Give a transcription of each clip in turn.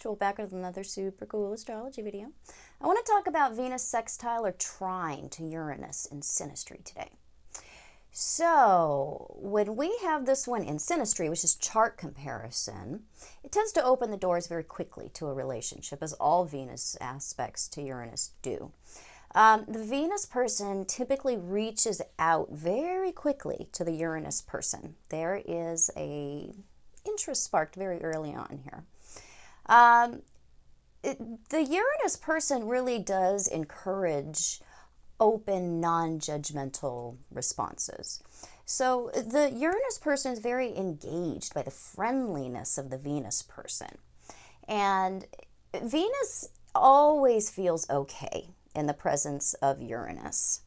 Rachel, back with another super cool astrology video. I want to talk about Venus sextile or trine to Uranus in Synastry today. So when we have this one in Synastry, which is chart comparison, it tends to open the doors very quickly to a relationship, as all Venus aspects to Uranus do. The Venus person typically reaches out very quickly to the Uranus person. There is a interest sparked very early on here. The Uranus person really does encourage open, non-judgmental responses. So the Uranus person is very engaged by the friendliness of the Venus person. And Venus always feels okay in the presence of Uranus.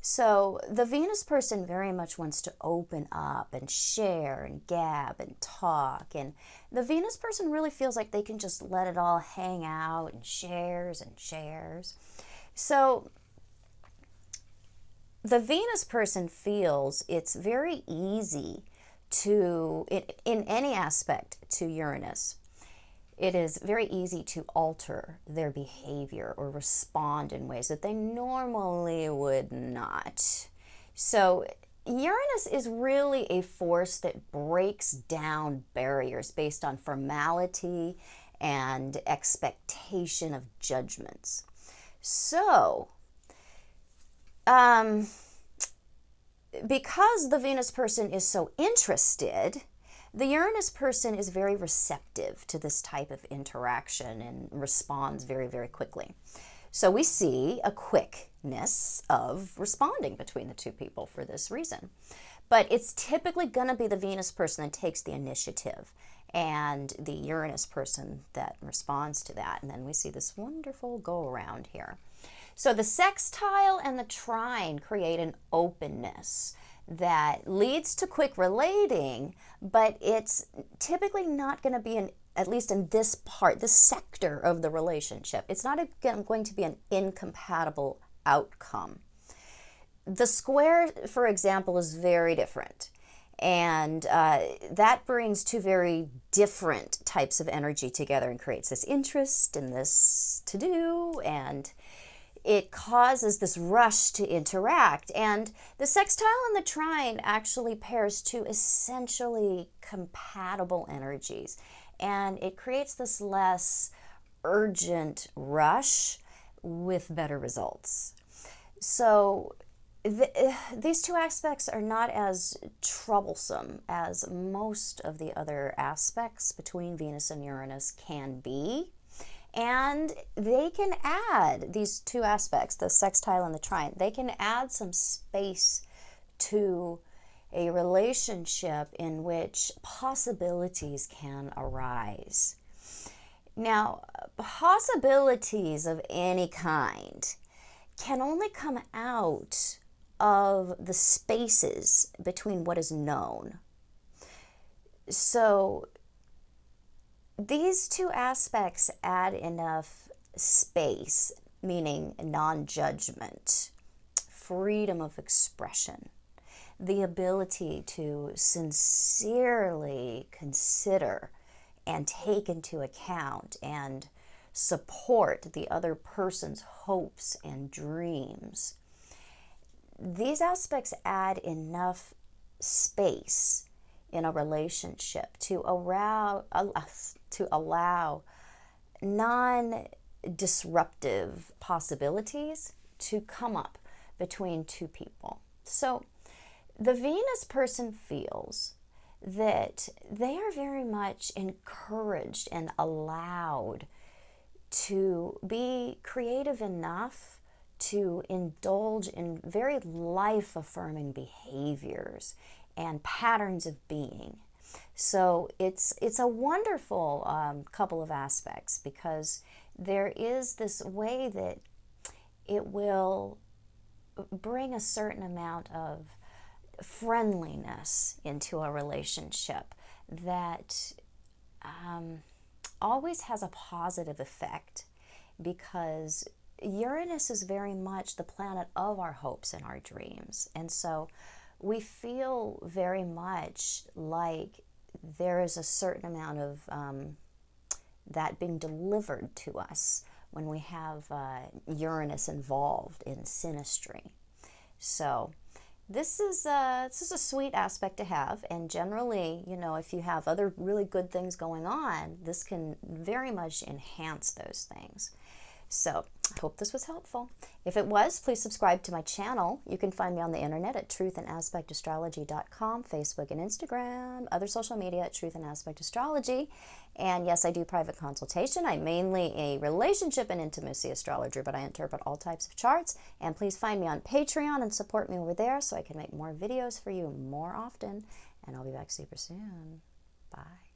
So the Venus person very much wants to open up and share and gab and talk. And the Venus person really feels like they can just let it all hang out and shares and shares. So the Venus person feels it's very easy to, in any aspect to Uranus, it is very easy to alter their behavior or respond in ways that they normally would not. So Uranus is really a force that breaks down barriers based on formality and expectation of judgments. So, because the Venus person is so interested, the Uranus person is very receptive to this type of interaction and responds very, very quickly. So we see a quickness of responding between the two people for this reason. But it's typically going to be the Venus person that takes the initiative and the Uranus person that responds to that. And then we see this wonderful go around here. So the sextile and the trine create an openness that leads to quick relating, but it's typically not going to be at least in this part, this sector of the relationship, it's not going to be an incompatible outcome. The square, for example, is very different. And that brings two very different types of energy together and creates this interest and this to-do, and it causes this rush to interact. And the sextile and the trine actually pairs two essentially compatible energies. And it creates this less urgent rush with better results. So these two aspects are not as troublesome as most of the other aspects between Venus and Uranus can be. And they can add, these two aspects, the sextile and the trine, they can add some space to a relationship in which possibilities can arise. Now, possibilities of any kind can only come out of the spaces between what is known. So these two aspects add enough space, meaning non-judgment, freedom of expression, the ability to sincerely consider and take into account and support the other person's hopes and dreams. These aspects add enough space in a relationship to allow non-disruptive possibilities to come up between two people. So the Venus person feels that they are very much encouraged and allowed to be creative enough to indulge in very life-affirming behaviors and patterns of being. So it's a wonderful couple of aspects, because there is this way that it will bring a certain amount of friendliness into a relationship that always has a positive effect, because Uranus is very much the planet of our hopes and our dreams. And so we feel very much like there is a certain amount of that being delivered to us when we have Uranus involved in synastry. So this is a sweet aspect to have, and generally, you know, if you have other really good things going on, this can very much enhance those things. So I hope this was helpful. If it was, please subscribe to my channel. You can find me on the internet at truthandaspectastrology.com, Facebook and Instagram, other social media at Truth and Aspect Astrology. And yes, I do private consultation. I'm mainly a relationship and intimacy astrologer, but I interpret all types of charts. And please find me on Patreon and support me over there so I can make more videos for you more often. And I'll be back super soon. Bye.